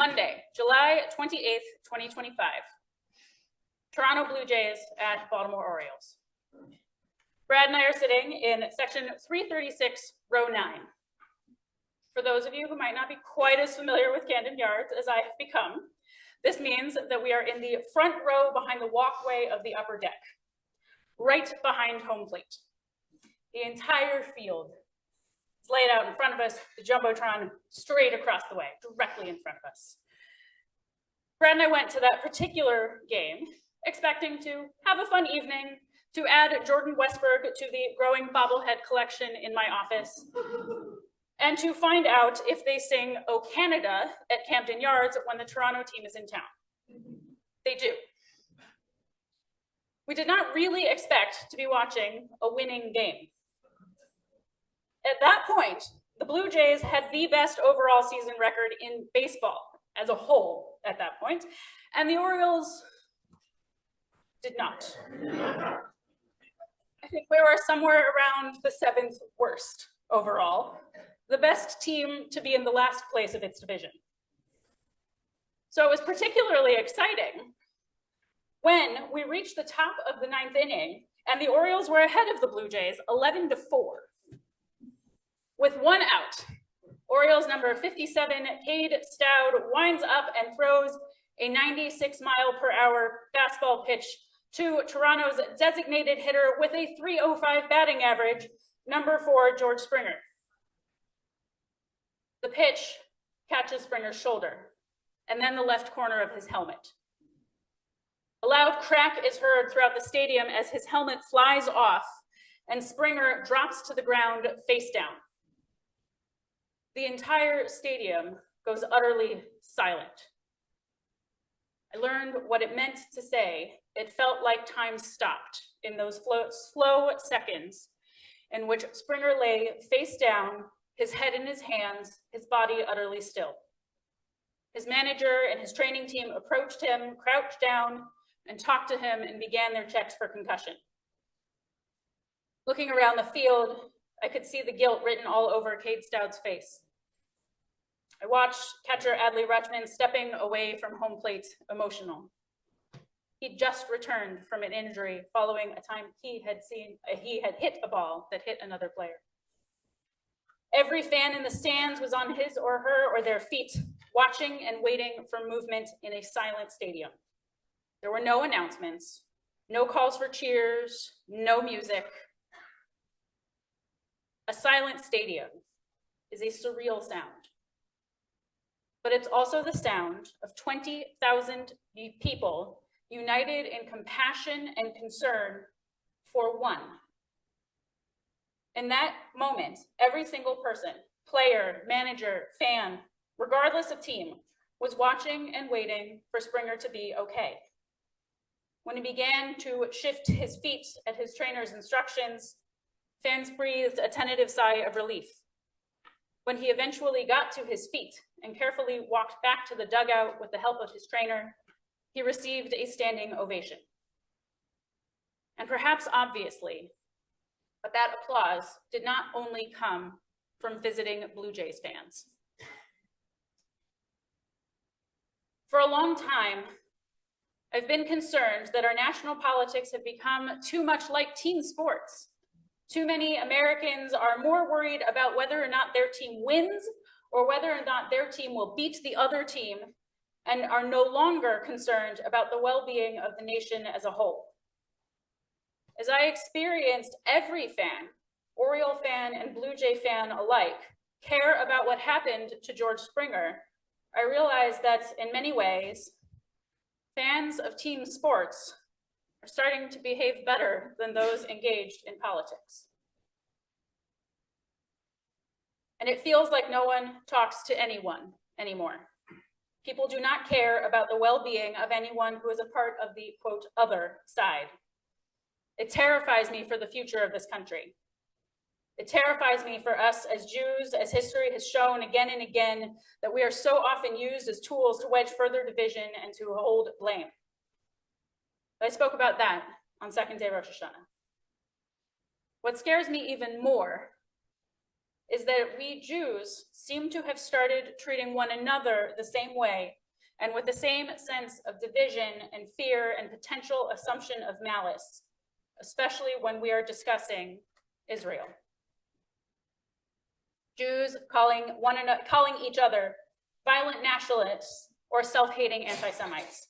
Monday, July 28th, 2025. Toronto Blue Jays at Baltimore Orioles. Brad and I are sitting in section 336, row 9. For those of you who might not be quite as familiar with Camden Yards as I have become, this means that we are in the front row behind the walkway of the upper deck, right behind home plate. The entire field is laid out in front of us, the Jumbotron straight across the way, directly in front of us. Brad and I went to that particular game expecting to have a fun evening, to add Jordan Westberg to the growing bobblehead collection in my office, and to find out if they sing "O Canada" at Camden Yards when the Toronto team is in town. They do. We did not really expect to be watching a winning game. At that point, the Blue Jays had the best overall season record in baseball as a whole at that point, and the Orioles did not. I think we were somewhere around the 7th worst overall, the best team to be in the last place of its division. So it was particularly exciting when we reached the top of the 9th inning and the Orioles were ahead of the Blue Jays 11-4. With one out, Orioles number 57, Cade Stout, winds up and throws a 96-mile-per-hour fastball pitch to Toronto's designated hitter with a .305 batting average, number 4, George Springer. The pitch catches Springer's shoulder and then the left corner of his helmet. A loud crack is heard throughout the stadium as his helmet flies off and Springer drops to the ground face down. The entire stadium goes utterly silent. I learned what it meant to say. It felt like time stopped in those slow seconds in which Springer lay face down, his head in his hands, his body utterly still. His manager and his training team approached him, crouched down, and talked to him and began their checks for concussion. Looking around the field, I could see the guilt written all over Cade Stout's face. I watched catcher Adley Rutschman stepping away from home plate, emotional. He'd just returned from an injury following a time he had hit a ball that hit another player. Every fan in the stands was on his or her or their feet, watching and waiting for movement in a silent stadium. There were no announcements, no calls for cheers, no music. A silent stadium is a surreal sound, but it's also the sound of 20,000 people united in compassion and concern for one. In that moment, every single person, player, manager, fan, regardless of team, was watching and waiting for Springer to be okay. When he began to shift his feet at his trainer's instructions, fans breathed a tentative sigh of relief. When he eventually got to his feet and carefully walked back to the dugout with the help of his trainer, he received a standing ovation. And perhaps obviously, but that applause did not only come from visiting Blue Jays fans. For a long time, I've been concerned that our national politics have become too much like team sports. Too many Americans are more worried about whether or not their team wins or whether or not their team will beat the other team and are no longer concerned about the well-being of the nation as a whole. As I experienced every fan, Oriole fan and Blue Jay fan alike, care about what happened to George Springer, I realized that in many ways, fans of team sports are starting to behave better than those engaged in politics. And it feels like no one talks to anyone anymore. People do not care about the well-being of anyone who is a part of the, quote, other side. It terrifies me for the future of this country. It terrifies me for us as Jews, as history has shown again and again, that we are so often used as tools to wedge further division and to hold blame. But I spoke about that on second day Rosh Hashanah. What scares me even more is that we Jews seem to have started treating one another the same way and with the same sense of division and fear and potential assumption of malice, especially when we are discussing Israel. Jews calling each other violent nationalists or self-hating anti-Semites.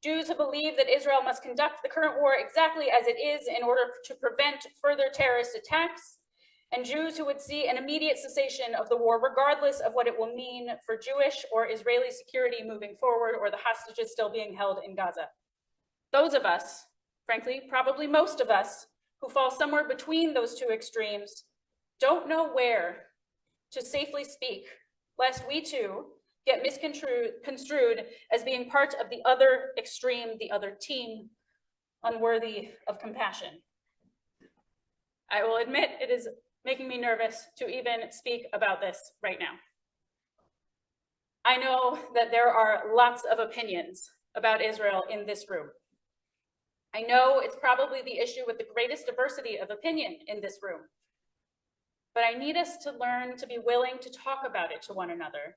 Jews who believe that Israel must conduct the current war exactly as it is in order to prevent further terrorist attacks, and Jews who would see an immediate cessation of the war regardless of what it will mean for Jewish or Israeli security moving forward or the hostages still being held in Gaza. Those of us, frankly, probably most of us, who fall somewhere between those two extremes, don't know where to safely speak, lest we too get misconstrued as being part of the other extreme, the other team, unworthy of compassion. I will admit it is making me nervous to even speak about this right now. I know that there are lots of opinions about Israel in this room. I know it's probably the issue with the greatest diversity of opinion in this room. But I need us to learn to be willing to talk about it to one another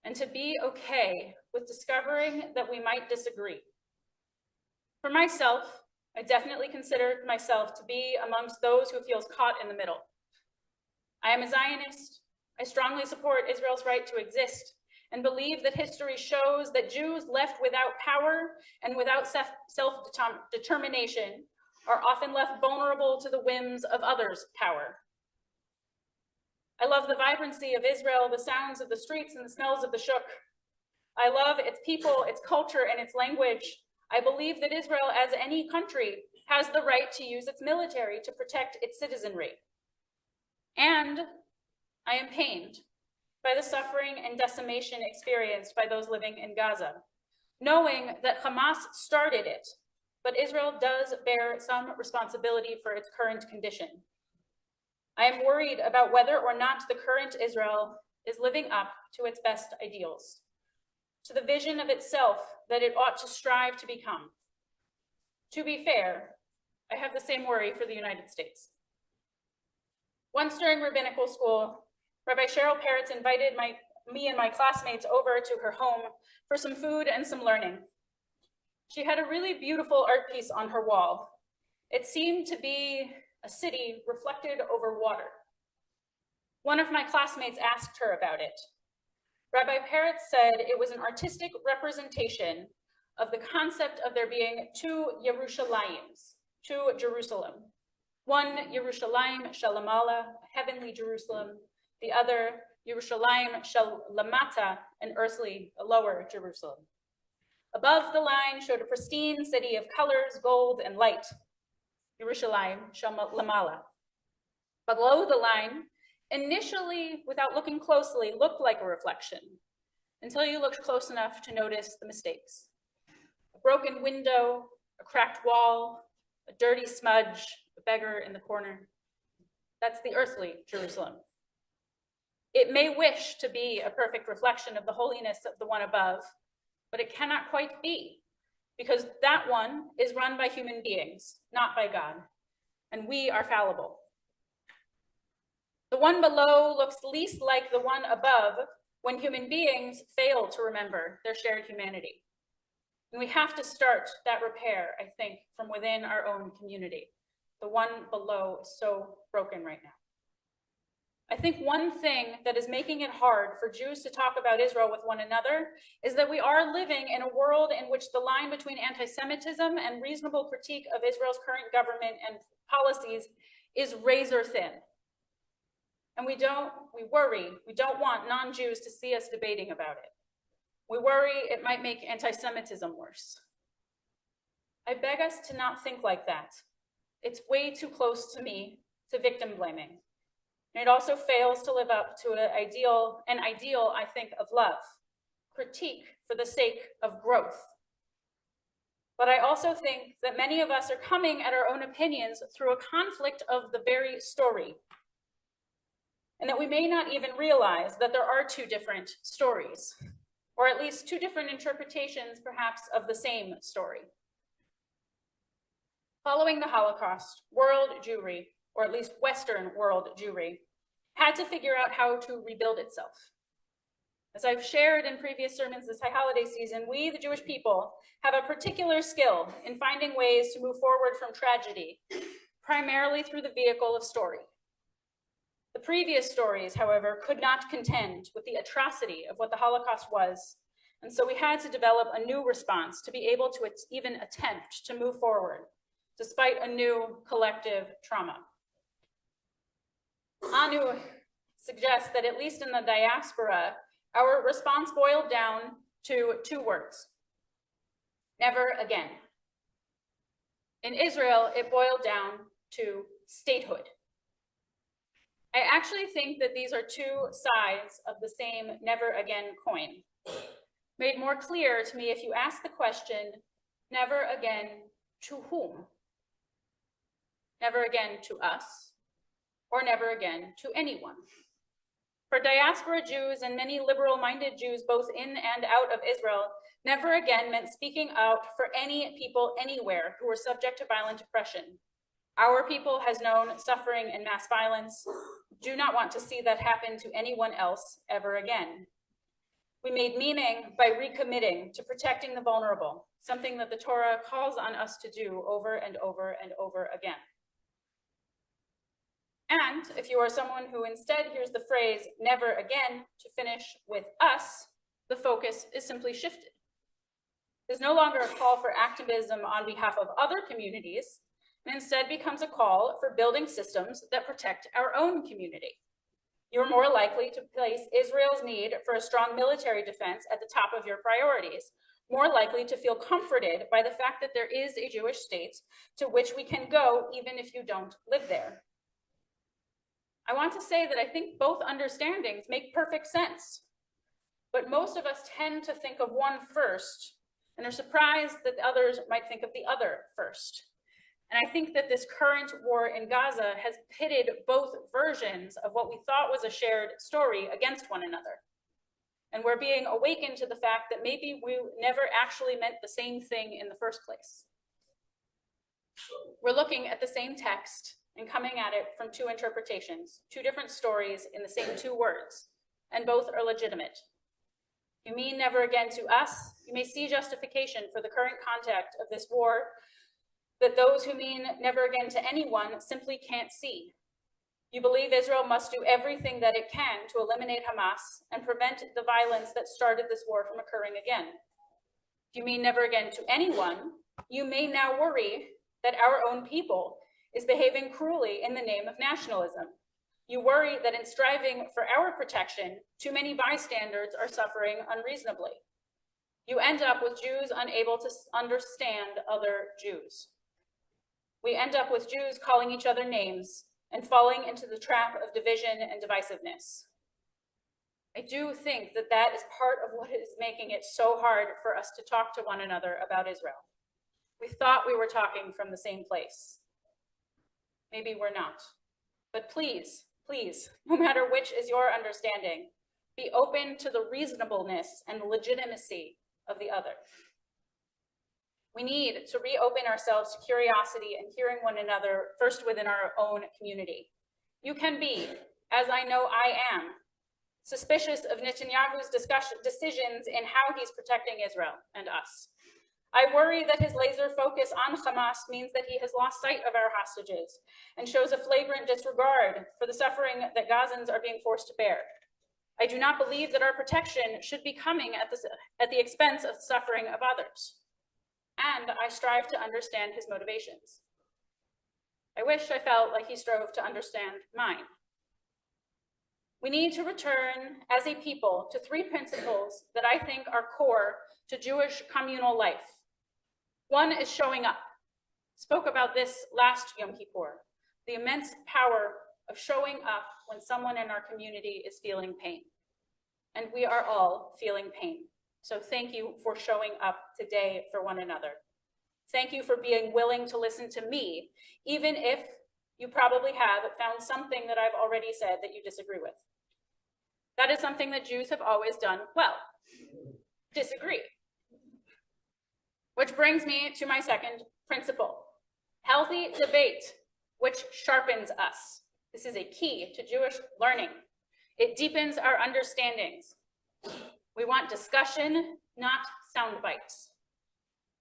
and to be okay with discovering that we might disagree. For myself, I definitely consider myself to be amongst those who feels caught in the middle. I am a Zionist. I strongly support Israel's right to exist and believe that history shows that Jews left without power and without self-determination are often left vulnerable to the whims of others' power. I love the vibrancy of Israel, the sounds of the streets and the smells of the shuk. I love its people, its culture, and its language. I believe that Israel, as any country, has the right to use its military to protect its citizenry. And I am pained by the suffering and decimation experienced by those living in Gaza, knowing that Hamas started it, but Israel does bear some responsibility for its current condition. I am worried about whether or not the current Israel is living up to its best ideals, to the vision of itself that it ought to strive to become. To be fair, I have the same worry for the United States. Once during rabbinical school, Rabbi Cheryl Peretz invited me and my classmates over to her home for some food and some learning. She had a really beautiful art piece on her wall. It seemed to be a city reflected over water. One of my classmates asked her about it. Rabbi Peretz said it was an artistic representation of the concept of there being two Yerushalayim, two Jerusalem. One Yerushalayim Shalamala, a heavenly Jerusalem, the other Yerushalayim Shalamata, an earthly, a lower Jerusalem. Above the line showed a pristine city of colors, gold, and light, Yerushalayim Shalamala. Below the line, initially, without looking closely, looked like a reflection, until you looked close enough to notice the mistakes. A broken window, a cracked wall, a dirty smudge, a beggar in the corner. That's the earthly Jerusalem. It may wish to be a perfect reflection of the holiness of the one above, but it cannot quite be, because that one is run by human beings, not by God, and we are fallible. The one below looks least like the one above when human beings fail to remember their shared humanity. And we have to start that repair, I think, from within our own community. The one below is so broken right now. I think one thing that is making it hard for Jews to talk about Israel with one another is that we are living in a world in which the line between anti-Semitism and reasonable critique of Israel's current government and policies is razor thin. And we worry, we don't want non-Jews to see us debating about it. We worry it might make anti-Semitism worse. I beg us to not think like that. It's way too close to me to victim blaming. And it also fails to live up to an ideal, I think, of love, critique for the sake of growth. But I also think that many of us are coming at our own opinions through a conflict of the very story, and that we may not even realize that there are two different stories, or at least two different interpretations, perhaps, of the same story. Following the Holocaust, world Jewry, or at least Western world Jewry, had to figure out how to rebuild itself. As I've shared in previous sermons this high holiday season, we, the Jewish people, have a particular skill in finding ways to move forward from tragedy, primarily through the vehicle of story. The previous stories, however, could not contend with the atrocity of what the Holocaust was, and so we had to develop a new response to be able to even attempt to move forward, despite a new collective trauma. Anu suggests that at least in the diaspora, our response boiled down to two words: never again. In Israel, it boiled down to statehood. I actually think that these are two sides of the same never again coin, made more clear to me if you ask the question, never again to whom? Never again to us, or never again to anyone. For diaspora Jews and many liberal-minded Jews, both in and out of Israel, never again meant speaking out for any people anywhere who were subject to violent oppression. Our people has known suffering and mass violence. Do not want to see that happen to anyone else ever again. We made meaning by recommitting to protecting the vulnerable, something that the Torah calls on us to do over and over and over again. And if you are someone who instead hears the phrase never again to finish with us, the focus is simply shifted. It's no longer a call for activism on behalf of other communities, and instead becomes a call for building systems that protect our own community. You're more likely to place Israel's need for a strong military defense at the top of your priorities, more likely to feel comforted by the fact that there is a Jewish state to which we can go even if you don't live there. I want to say that I think both understandings make perfect sense, but most of us tend to think of one first and are surprised that others might think of the other first. And I think that this current war in Gaza has pitted both versions of what we thought was a shared story against one another. And we're being awakened to the fact that maybe we never actually meant the same thing in the first place. We're looking at the same text and coming at it from two interpretations, two different stories in the same two words, and both are legitimate. You mean never again to us? You may see justification for the current context of this war that those who mean never again to anyone simply can't see. You believe Israel must do everything that it can to eliminate Hamas and prevent the violence that started this war from occurring again. If you mean never again to anyone, you may now worry that our own people is behaving cruelly in the name of nationalism. You worry that in striving for our protection, too many bystanders are suffering unreasonably. You end up with Jews unable to understand other Jews. We end up with Jews calling each other names and falling into the trap of division and divisiveness. I do think that that is part of what is making it so hard for us to talk to one another about Israel. We thought we were talking from the same place. Maybe we're not. But please, please, no matter which is your understanding, be open to the reasonableness and legitimacy of the other. We need to reopen ourselves to curiosity and hearing one another first within our own community. You can be, as I know I am, suspicious of Netanyahu's decisions in how he's protecting Israel and us. I worry that his laser focus on Hamas means that he has lost sight of our hostages and shows a flagrant disregard for the suffering that Gazans are being forced to bear. I do not believe that our protection should be coming at the expense of the suffering of others. And I strive to understand his motivations. I wish I felt like he strove to understand mine. We need to return as a people to three principles that I think are core to Jewish communal life. One is showing up. Spoke about this last Yom Kippur, the immense power of showing up when someone in our community is feeling pain. And we are all feeling pain. So thank you for showing up today for one another. Thank you for being willing to listen to me, even if you probably have found something that I've already said that you disagree with. That is something that Jews have always done well, disagree. Which brings me to my second principle, healthy debate, which sharpens us. This is a key to Jewish learning. It deepens our understandings. We want discussion, not sound bites.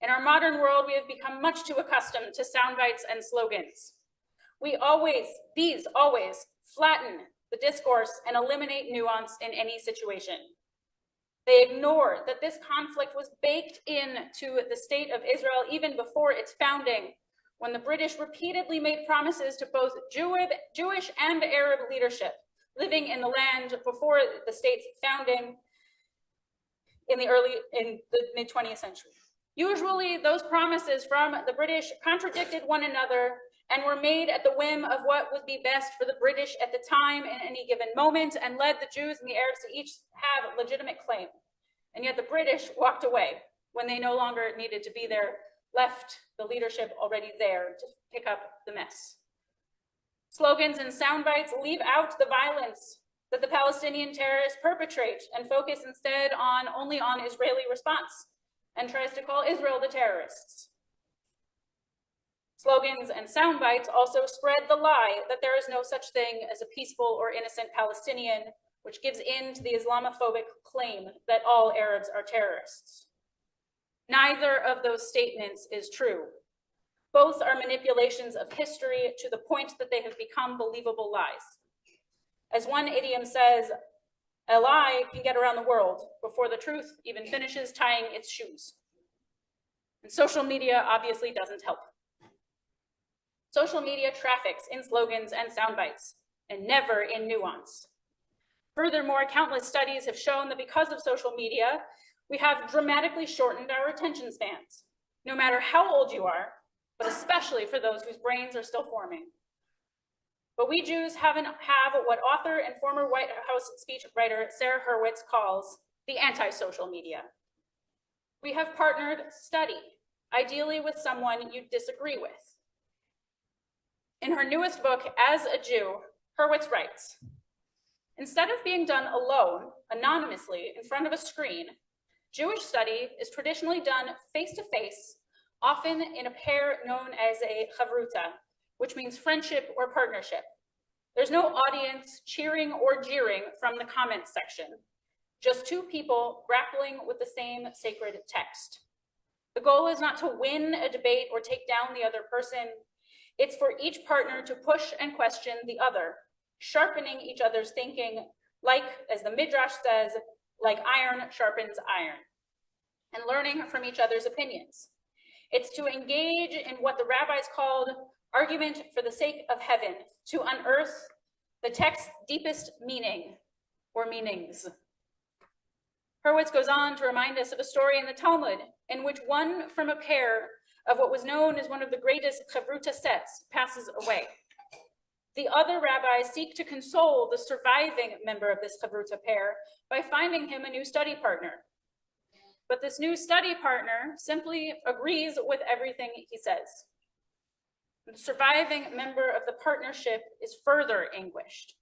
In our modern world, we have become much too accustomed to sound bites and slogans. These always flatten the discourse and eliminate nuance in any situation. They ignore that this conflict was baked into the state of Israel even before its founding, when the British repeatedly made promises to both Jewish and Arab leadership living in the land before the state's founding in the mid-20th century. Usually, those promises from the British contradicted one another and were made at the whim of what would be best for the British at the time in any given moment, and led the Jews and the Arabs to each have legitimate claim. And yet the British walked away when they no longer needed to be there, left the leadership already there to pick up the mess. Slogans and sound bites leave out the violence that the Palestinian terrorists perpetrate and focus instead only on Israeli response, and tries to call Israel the terrorists. Slogans and sound bites also spread the lie that there is no such thing as a peaceful or innocent Palestinian, which gives in to the Islamophobic claim that all Arabs are terrorists. Neither of those statements is true. Both are manipulations of history to the point that they have become believable lies. As one idiom says, a lie can get around the world before the truth even finishes tying its shoes. And social media obviously doesn't help. Social media traffics in slogans and sound bites, and never in nuance. Furthermore, countless studies have shown that because of social media, we have dramatically shortened our attention spans, no matter how old you are, but especially for those whose brains are still forming. But we Jews have what author and former White House speechwriter Sarah Hurwitz calls the anti-social media. We have partnered study, ideally with someone you disagree with. In her newest book, As a Jew, Hurwitz writes, instead of being done alone, anonymously, in front of a screen, Jewish study is traditionally done face-to-face, often in a pair known as a chavruta, which means friendship or partnership. There's no audience cheering or jeering from the comments section, just two people grappling with the same sacred text. The goal is not to win a debate or take down the other person. It's for each partner to push and question the other, sharpening each other's thinking, like, as the Midrash says, like iron sharpens iron, and learning from each other's opinions. It's to engage in what the rabbis called argument for the sake of heaven, to unearth the text's deepest meaning or meanings. Hurwitz goes on to remind us of a story in the Talmud in which one from a pair of what was known as one of the greatest chavruta sets passes away. The other rabbis seek to console the surviving member of this chavruta pair by finding him a new study partner. But this new study partner simply agrees with everything he says. The surviving member of the partnership is further anguished.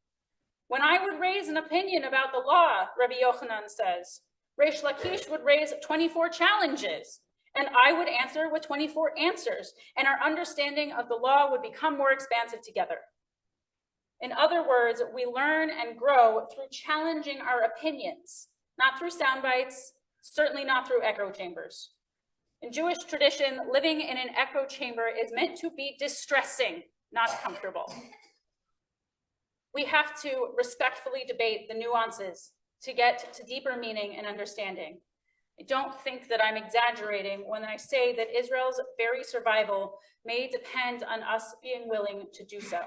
When I would raise an opinion about the law, Rabbi Yochanan says, Reish Lakish would raise 24 challenges, and I would answer with 24 answers, and our understanding of the law would become more expansive together. In other words, we learn and grow through challenging our opinions, not through sound bites, certainly not through echo chambers. In Jewish tradition, living in an echo chamber is meant to be distressing, not comfortable. We have to respectfully debate the nuances to get to deeper meaning and understanding. I don't think that I'm exaggerating when I say that Israel's very survival may depend on us being willing to do so.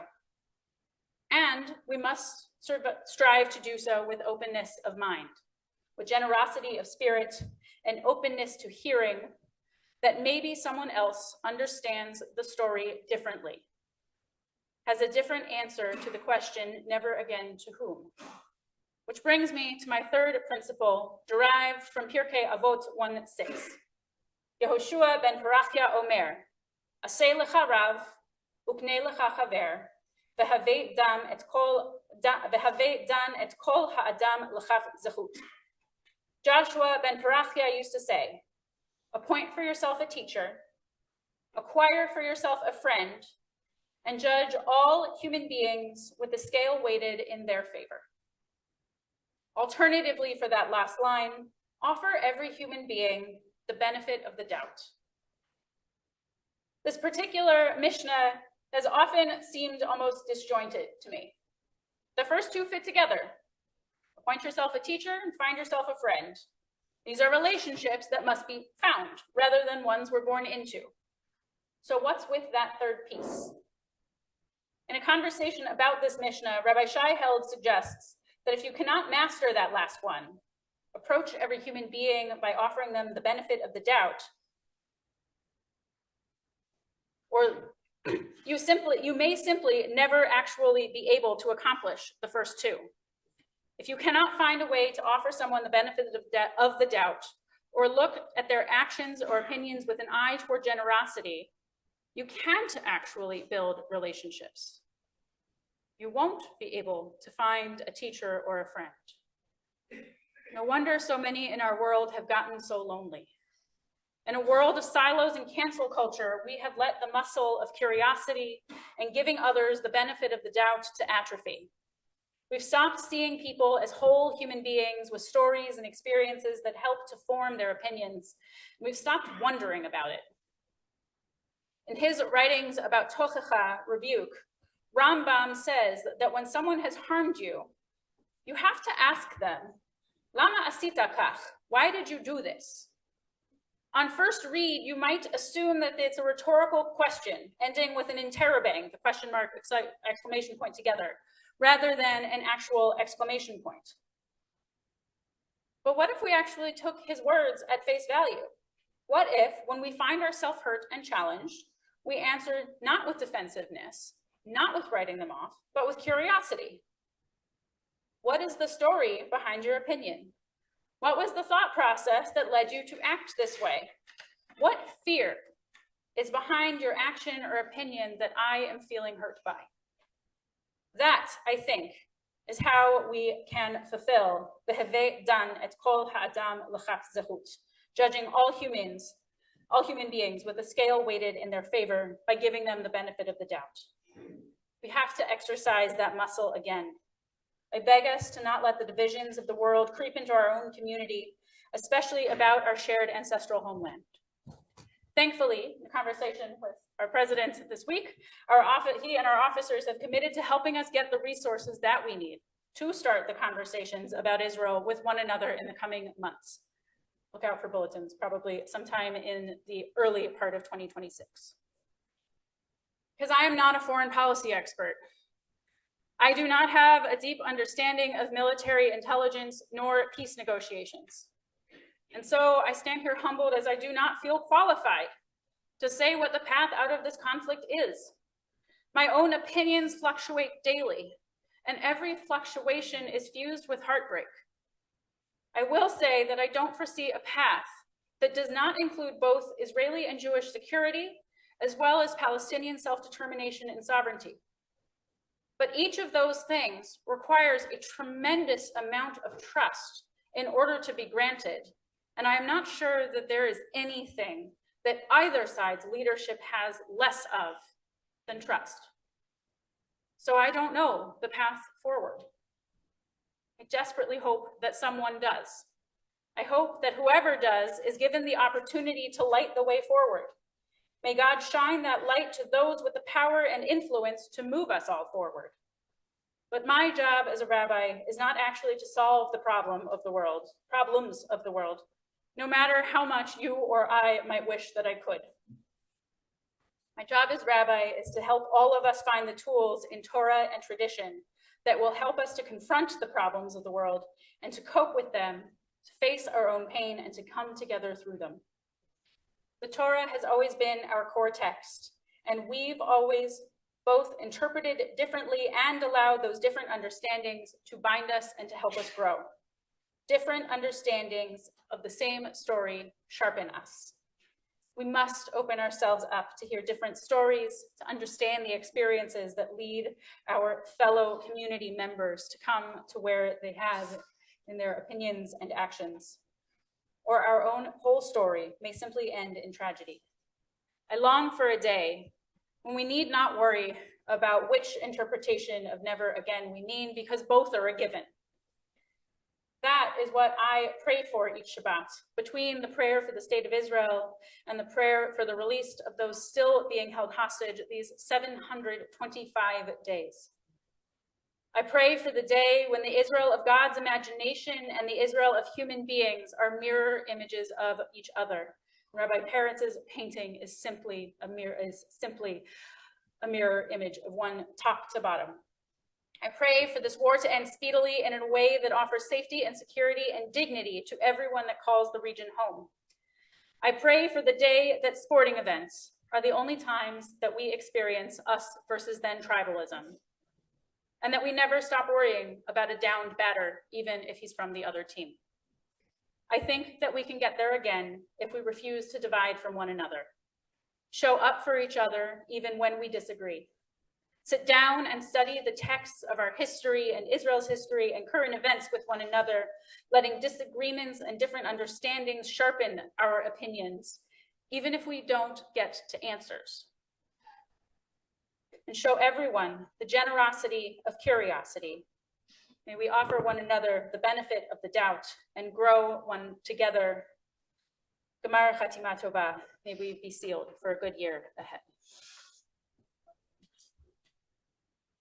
And we must strive to do so with openness of mind, with generosity of spirit, and openness to hearing that maybe someone else understands the story differently, has a different answer to the question, never again to whom. Which brings me to my third principle, derived from Pirkei Avot 1:6. Yehoshua ben Parachia Omer, Aseh lecha rav, uknei lecha chaver, v'havei dan et kol ha'adam lechav zechut. Joshua ben Parachia used to say, appoint for yourself a teacher, acquire for yourself a friend, and judge all human beings with the scale weighted in their favor. Alternatively, for that last line, offer every human being the benefit of the doubt. This particular Mishnah has often seemed almost disjointed to me. The first two fit together. Appoint yourself a teacher and find yourself a friend. These are relationships that must be found rather than ones we're born into. So what's with that third piece? In a conversation about this Mishnah, Rabbi Shai Held suggests that if you cannot master that last one, approach every human being by offering them the benefit of the doubt, or you may simply never actually be able to accomplish the first two. If you cannot find a way to offer someone the benefit of the doubt, or look at their actions or opinions with an eye toward generosity, you can't actually build relationships. You won't be able to find a teacher or a friend. No wonder so many in our world have gotten so lonely. In a world of silos and cancel culture, we have let the muscle of curiosity and giving others the benefit of the doubt to atrophy. We've stopped seeing people as whole human beings with stories and experiences that help to form their opinions. We've stopped wondering about it. In his writings about tochecha, rebuke, Rambam says that when someone has harmed you, you have to ask them, Lama asita kach? Why did you do this? On first read, you might assume that it's a rhetorical question, ending with an interrobang, the question mark, exclamation point together, rather than an actual exclamation point. But what if we actually took his words at face value? What if, when we find ourselves hurt and challenged, we answer not with defensiveness, not with writing them off, but with curiosity? What is the story behind your opinion? What was the thought process that led you to act this way? What fear is behind your action or opinion that I am feeling hurt by? That, I think, is how we can fulfill the Heve Dan et Kol Ha'adam L'chaf Zehut, judging all human beings with a scale weighted in their favor by giving them the benefit of the doubt. We have to exercise that muscle again. I beg us to not let the divisions of the world creep into our own community, especially about our shared ancestral homeland. Thankfully, in the conversation with our president this week, he and our officers have committed to helping us get the resources that we need to start the conversations about Israel with one another in the coming months. Look out for bulletins, probably sometime in the early part of 2026. Because I am not a foreign policy expert. I do not have a deep understanding of military intelligence nor peace negotiations. And so I stand here humbled as I do not feel qualified to say what the path out of this conflict is. My own opinions fluctuate daily, and every fluctuation is fused with heartbreak. I will say that I don't foresee a path that does not include both Israeli and Jewish security, as well as Palestinian self-determination and sovereignty. But each of those things requires a tremendous amount of trust in order to be granted. And I am not sure that there is anything that either side's leadership has less of than trust. So I don't know the path forward. I desperately hope that someone does. I hope that whoever does is given the opportunity to light the way forward. May God shine that light to those with the power and influence to move us all forward. But my job as a rabbi is not actually to solve the problems of the world, no matter how much you or I might wish that I could. My job as rabbi is to help all of us find the tools in Torah and tradition that will help us to confront the problems of the world and to cope with them, to face our own pain and to come together through them. The Torah has always been our core text, and we've always both interpreted it differently and allowed those different understandings to bind us and to help us grow. Different understandings of the same story sharpen us. We must open ourselves up to hear different stories, to understand the experiences that lead our fellow community members to come to where they have in their opinions and actions. Or our own whole story may simply end in tragedy. I long for a day when we need not worry about which interpretation of never again we mean, because both are a given. That is what I pray for each Shabbat, between the prayer for the state of Israel and the prayer for the release of those still being held hostage these 725 days. I pray for the day when the Israel of God's imagination and the Israel of human beings are mirror images of each other. Rabbi Peretz's painting is simply a mirror image of one top to bottom. I pray for this war to end speedily and in a way that offers safety and security and dignity to everyone that calls the region home. I pray for the day that sporting events are the only times that we experience us versus them tribalism, and that we never stop worrying about a downed batter, even if he's from the other team. I think that we can get there again if we refuse to divide from one another, show up for each other even when we disagree, sit down and study the texts of our history and Israel's history and current events with one another, letting disagreements and different understandings sharpen our opinions, even if we don't get to answers. And show everyone the generosity of curiosity. May we offer one another the benefit of the doubt and grow one together. Gemar Chatima Tova. May we be sealed for a good year ahead.